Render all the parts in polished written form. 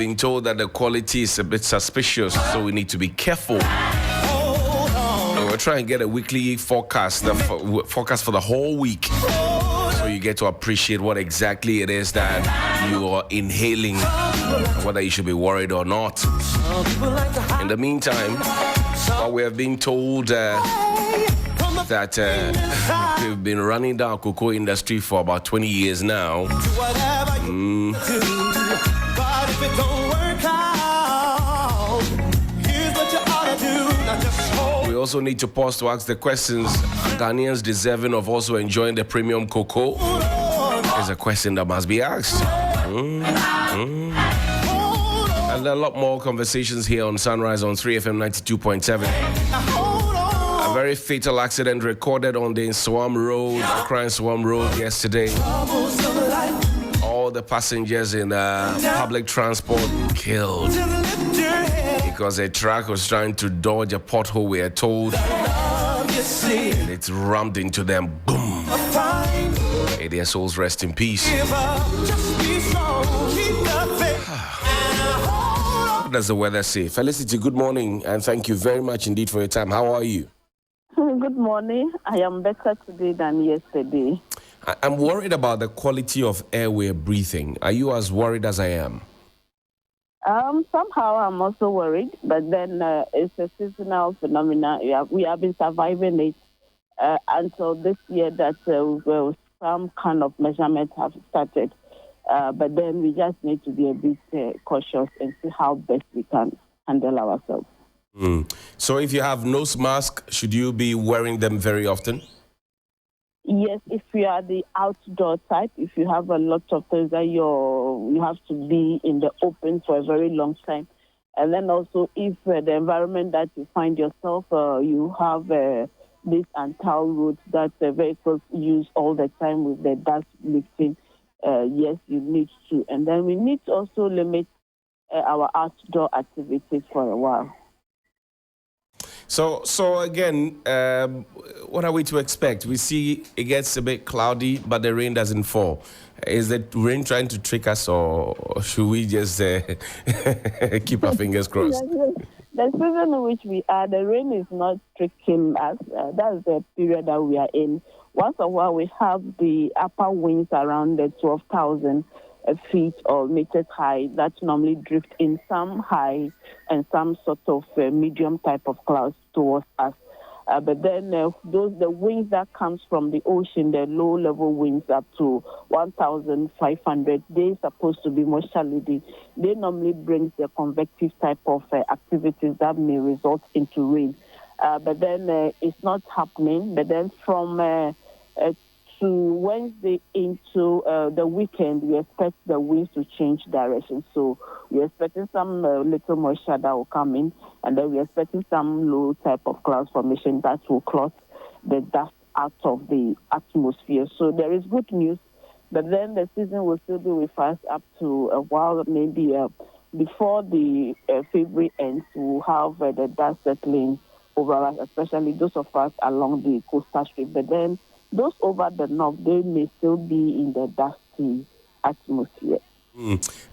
been told that the quality is a bit suspicious, so we need to be careful. We're trying to get a weekly forecast, the forecast for the whole week, so you get to appreciate what exactly it is that you are inhaling, whether you should be worried or not. In the meantime, we have been told that we've been running down cocoa industry for about 20 years now. We also need to pause to ask the questions: Ghanaians deserving of also enjoying the premium cocoa? Is a question that must be asked. And there are a lot more conversations here on Sunrise on 3FM 92.7. A very fatal accident recorded on the Swam Road, Accra Swam Road yesterday. All the passengers in public transport killed because a truck was trying to dodge a pothole, we are told, and it rammed into them. Boom! May their souls rest in peace. What does the weather say? Felicity, good morning, and thank you very much indeed for your time. How are you? Good morning. I am better today than yesterday. I'm worried about the quality of air we're breathing. Are you as worried as I am? Somehow I'm also worried, but then it's a seasonal phenomenon. We have been surviving it until this year that some kind of measurements have started. But then we just need to be a bit cautious and see how best we can handle ourselves. So if you have nose mask, should you be wearing them very often? Yes, if you are the outdoor type, if you have a lot of things that you have to be in the open for a very long time. And then also if the environment that you find yourself, you have this Antal route that vehicles use all the time with the dust lifting, yes, you need to. And then we need to also limit our outdoor activities for a while. So again, what are we to expect? We see it gets a bit cloudy, but the rain doesn't fall. Is the rain trying to trick us, or should we just keep our fingers crossed? The season in which we are, the rain is not tricking us. That's the period that we are in. Once in a while, we have the upper winds around the 12,000 feet or meters high that normally drift in some high and some sort of medium type of clouds towards us. But then the winds that comes from the ocean, the low-level winds up to 1,500, they're supposed to be more shallow. They normally bring the convective type of activities that may result into rain. But then it's not happening. But then from to Wednesday into the weekend, we expect the winds to change direction. So we're expecting some little moisture that will come in, and then we're expecting some low type of cloud formation that will clot the dust out of the atmosphere. So there is good news, but then the season will still be with us up to a while, maybe before the February ends, we'll have the dust settling over us, especially those of us along the coastal strip. But then those over the north, they may still be in the dusty atmosphere.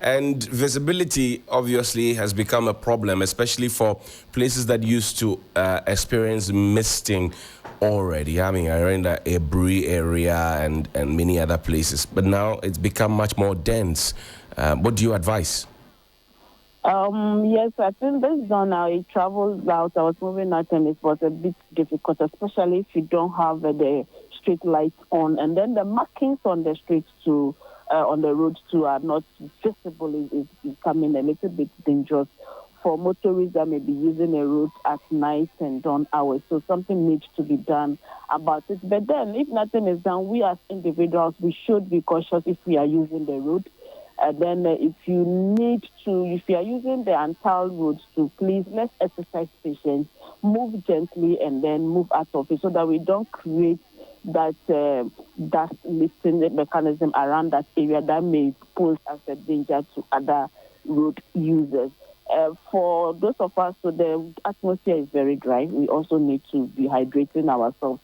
And visibility obviously has become a problem, especially for places that used to experience misting already. I mean, I in the Ebri area and many other places, but now it's become much more dense. What do you advise? Yes, I think based on how it travels out, I was moving out and it was a bit difficult, especially if you don't have the street lights on, and then the markings on the streets too, on the roads too, are not visible. Is becoming a little bit dangerous for motorists that may be using a road at night and dawn hours. So something needs to be done about it. But then, if nothing is done, we as individuals, we should be cautious if we are using the road. And then if you are using the Antal roads to, please, let's exercise patience, move gently, and then move out of it so that we don't create that dust lifting mechanism around that area that may pose as a danger to other road users. For those of us, so the atmosphere is very dry. We also need to be hydrating ourselves.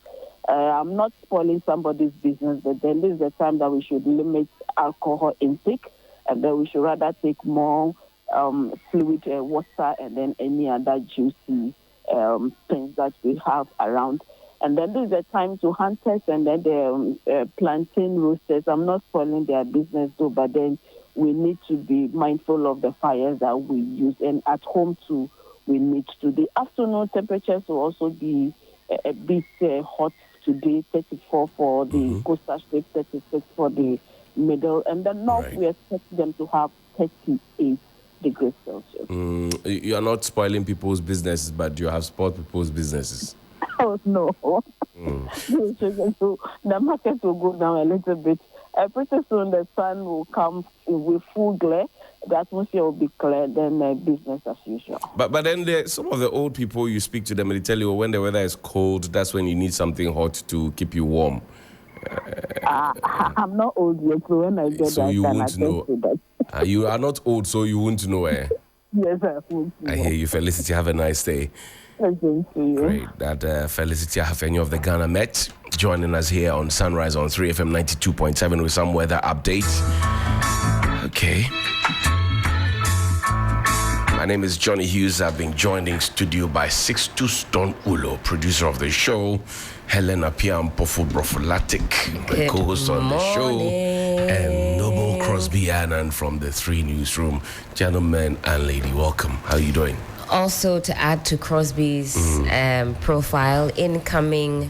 I'm not spoiling somebody's business, but then this is the time that we should limit alcohol intake, and then we should rather take more fluid water and then any other juicy things that we have around. And then there's a time to hunters and then the plantain roasters. I'm not spoiling their business though, but then we need to be mindful of the fires that we use. And at home too, we need to. The afternoon temperatures will also be a bit hot today, 34 for the coastal strip, 36 for the middle. And the north, we expect them to have 38 degrees Celsius. You are not spoiling people's businesses, but you have spoiled people's businesses. Oh, no. So the market will go down a little bit. Pretty soon the sun will come with full glare. The atmosphere will be clear, then business as usual. But then some of the old people, you speak to them and they tell you when the weather is cold, that's when you need something hot to keep you warm. I'm not old yet, so when I get so that, you I won't know. You are not old, so you won't know. Yes, I won't know. I hear you, Felicity. Have a nice day. Thank you. Great. That Felicity Ahafenyo of the Ghana Met joining us here on Sunrise on 3FM 92.7 with some weather updates. Okay. My name is Johnny Hughes. I've been joined in studio by Sixtus Stone Ulo, producer of the show, Helena Piampofu Brofolatic, the co-host on the show, and Noble Crosby Annan from the 3 Newsroom. Gentlemen and lady, welcome. How are you doing? Also, to add to Crosby's profile, incoming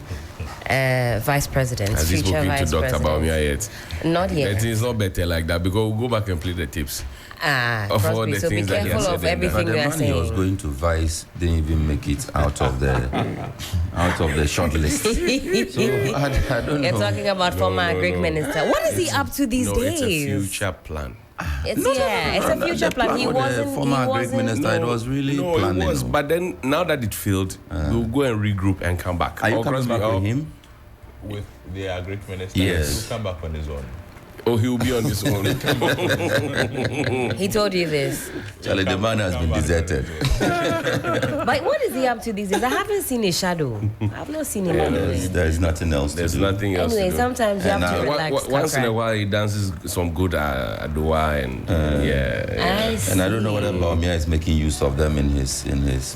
vice president, Has he future spoken vice to Dr. president. Baumia yet? Not yet. It's not better like that because we'll go back and play the tips. Of all Crosby, the so be things that he careful has of said everything But we the are man he was saying. going to vice didn't even make it out of the short list. So I don't You're know. talking about former agric minister. What is he up to these days? It's a future plan. It's a future The plan. He with the wasn't. former He agric wasn't. minister. It was really planning. It was. But then, now that it failed, we'll go and regroup and come back. Are you Or coming Crosby, back with him? With the agric minister, Yes. he'll come back on his own. Oh, he'll be on his own. He told you this. Charlie, the man has been deserted. But what is he up to these days? I haven't seen his shadow. I've not seen him anyway. There is nothing else There's to do. nothing else Anyway, to do. sometimes you have And to relax. Once in a Kakra. while, he dances some good Adua and I see. And I don't know whether Baumia is making use of them in his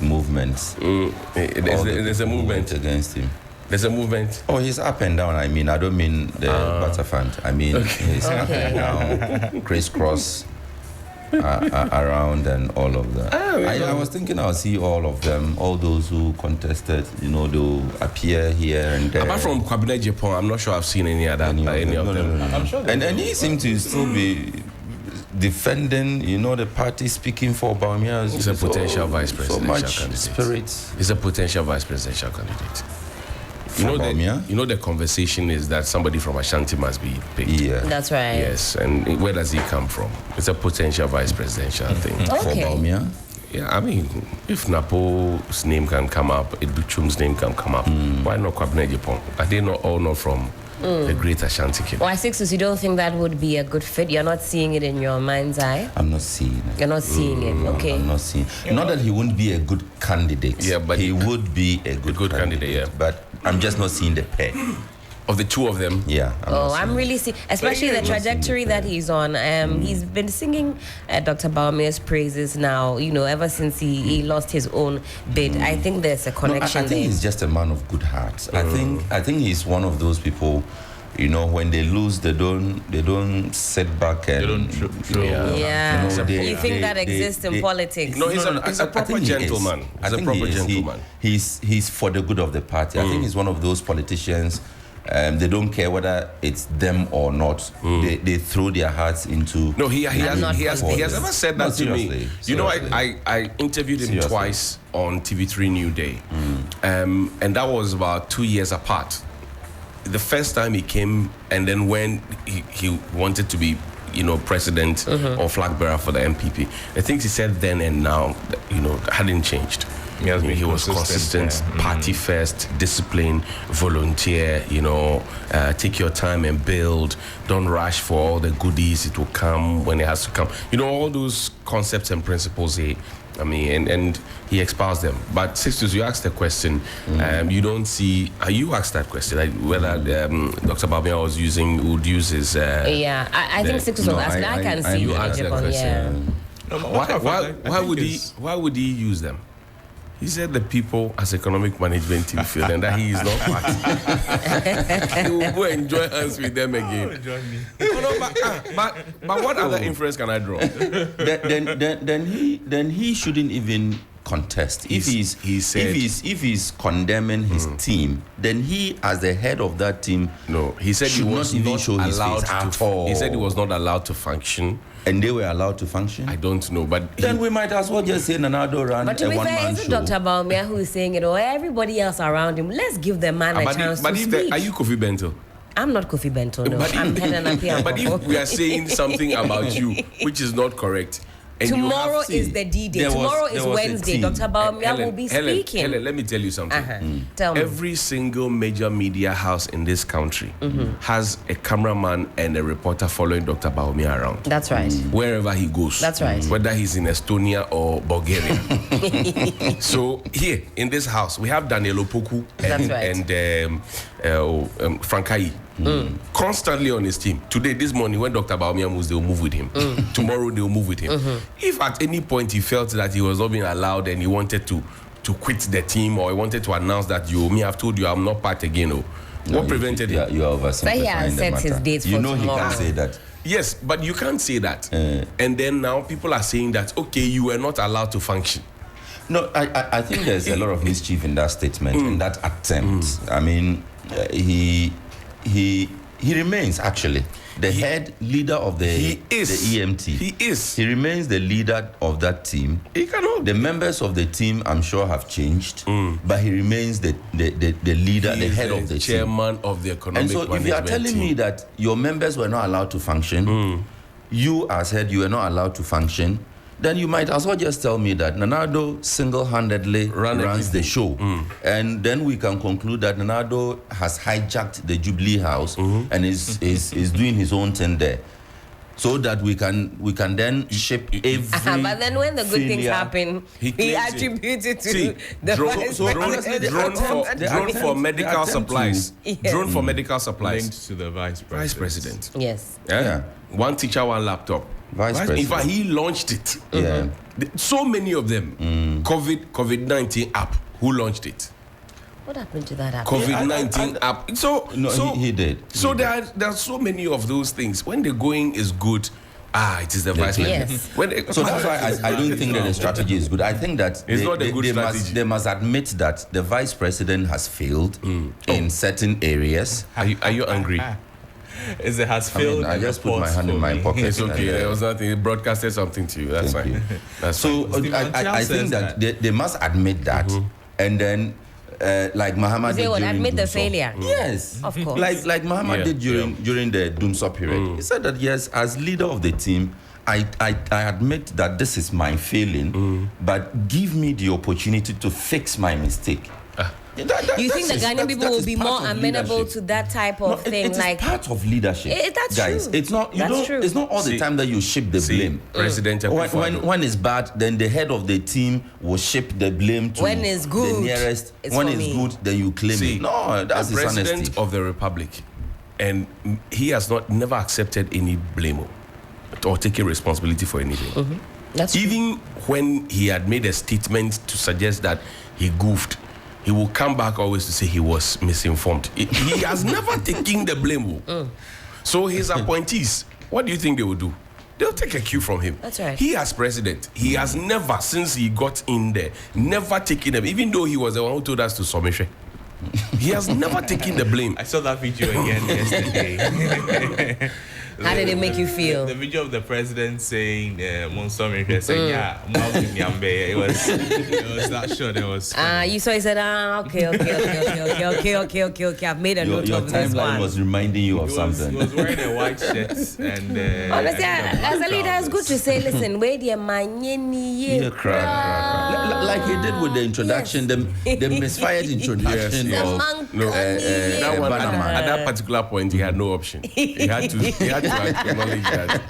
movements. There's a movement. Against him. There's a movement. Oh, he's up and down. I mean, I don't mean the Butterfant. I mean, he's up and down, crisscross around and all of that. I was thinking I'll see all of them, all those who contested, they'll appear here and there. Apart from Kwabena Japan, I'm not sure I've seen any of them. No. I'm sure And he seemed to still be defending, the party speaking for Baumia. He's a potential vice presidential So much candidate. spirit. He's a potential vice presidential candidate. Baumia? The conversation is that somebody from Ashanti must be picked. Yeah. That's right. Yes, and where does he come from? It's a potential vice presidential thing. For Okay. Baumia. Yeah, I mean, if Napo's name can come up, Edbuchum's name can come up, why not Kwabena Japan? Are they not all not from the Great Ashanti Kingdom? Why, Sixtus, you don't think that would be a good fit? You're not seeing it in your mind's eye? I'm not seeing it. You're not seeing it, okay. I'm not seeing. Not that he wouldn't be a good candidate. Yeah, but he would be a good candidate, yeah. But I'm just not seeing the pair. Of the two of them, Yeah. I'm really seeing, especially the trajectory that he's on. He's been singing Dr. Baumia's praises now, ever since he lost his own bid. I think there's a No, connection I think there. he's just a man of good heart. I think he's one of those people. When they lose, they don't sit back and They don't throw. Yeah. they- You think they- that exists in they- politics? No, he's a I proper think he is. gentleman. I He's a think proper he is. gentleman. He's for the good of the party. I think he's one of those politicians. They don't care whether it's them or not. They throw their hearts into. No, he I'm not has convinced. never said No, that to me. seriously. I interviewed him Seriously. twice on TV3 New Day, and that was about 2 years apart. The first time he came, and then when he wanted to be, president or flag bearer for the MPP, the things he said then and now, hadn't changed. He was consistent, party first, discipline, volunteer, take your time and build. Don't rush for all the goodies. It will come when it has to come. All those concepts and principles and he espoused them. But Sixtus, you asked the question. You don't see. You asked that question, like whether Dr. Baumia would use his. Yeah, I think Sixtus was asking. I can see you the asked that Japan, question. Why would he use them? He said the people as economic management team feel and that he is not part. He will go enjoy hands with them again. But what other inference can I draw? Then he shouldn't even contest. If he's condemning his team, then he, as the head of that team, he said he was not even not show his allowed face at to. all. He said he was not allowed to function. And they were allowed to function? I don't know, but then we might as well just say Nanado ran but to a be fair, one-man it's show. Dr. Baumia who is saying it, or everybody else around him. Let's give the man a chance to speak. Are you Kofi Bento? I'm not Kofi Bento, no. I'm Helen Appiah. But if we are saying something about you, which is not correct, and tomorrow is the D-Day. Tomorrow is Wednesday. Dr. Baumia will be speaking. Helen, let me tell you something. Tell me. Every single major media house in this country has a cameraman and a reporter following Dr. Baumia around. That's right. Wherever he goes. That's right. Whether he's in Estonia or Bulgaria. So here in this house, we have Daniel Opoku and Frankai. Constantly on his team. Today, this morning, when Dr. Baumia moves, they will move with him. Tomorrow, they will move with him. If at any point he felt that he was not being allowed and he wanted to quit the team or he wanted to announce that I've told you I'm not part again, what prevented him? You are oversimplifying But he has set his dates for tomorrow. He can say that. Yes, but you can't say that. And then now people are saying that, okay, you were not allowed to function. No, I think there's a lot of mischief in that statement, in that attempt. I mean, he remains actually the head leader of the EMT. He is. He remains the leader of that team. He cannot. The members of the team, I'm sure, have changed, but he remains the leader, the head of the chairman of the economic management team. And so, if you are telling me that your members were not allowed to function, you as head, you were not allowed to function, then you might as well just tell me that Nanado single-handedly runs the show. And then we can conclude that Nanado has hijacked the Jubilee House and is doing his own thing there. So that we can then ship every but then when the good things happen, he attributes it to the drone for medical supplies. Drone for medical supplies. Linked to the vice president. Yes. Yeah. One teacher, one laptop. Vice president. In fact, he launched it. Yeah. So many of them. COVID-19 app. Who launched it? What happened to that app? COVID-19 app. He did. So there are so many of those things. When the going is good, it is the vice president. Yes. So that's why I don't think that the strategy is good. I think that they must admit that the vice president has failed in certain areas. Are you angry? It has failed. I just put my hand in my pocket. It's okay. There was nothing. It broadcasted something to you. That's fine. So I think that they must admit that, and then. Like Muhammad did during admit the Dumsor. failure. Yes, of course. Like Muhammad did during the Dumsor period. He said that yes, as leader of the team, I admit that this is my failing, but give me the opportunity to fix my mistake. You think the Ghanaian people will be more amenable to that type of thing? It is part of leadership. That's guys. true. It's not. True. It's not all the time that you ship the blame. President, when it's bad, then the head of the team will ship the blame to when it's good, the nearest. It's when for it's me. good, then you claim it. No, that's the dishonesty. president of the republic, and he has never accepted any blame or taken responsibility for anything. That's even when he had made a statement to suggest that he goofed. He will come back always to say he was misinformed. He has never taken the blame. So his appointees, what do you think they will do? They'll take a cue from him. That's right. He as president, he has never, since he got in there, never taken them, even though he was the one who told us to submission. He has never taken the blame. I saw that video again yesterday. How did it make you feel? The video of the president saying, Monsomi saying, it was not sure there was. You saw he said, okay, I've made a note Your of this timeline one. was reminding you of something. He was wearing a white shirt and. Honestly, as a leader, it's good to say, listen, wait there, like he did with the introduction, the misfired introduction of that one, at that particular point, he had no option. He had to acknowledge that,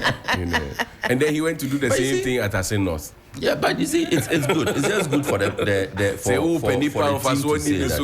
and then he went to do the same thing at Asen North. Yeah, but you see, it's good. It's just good for the team to say that.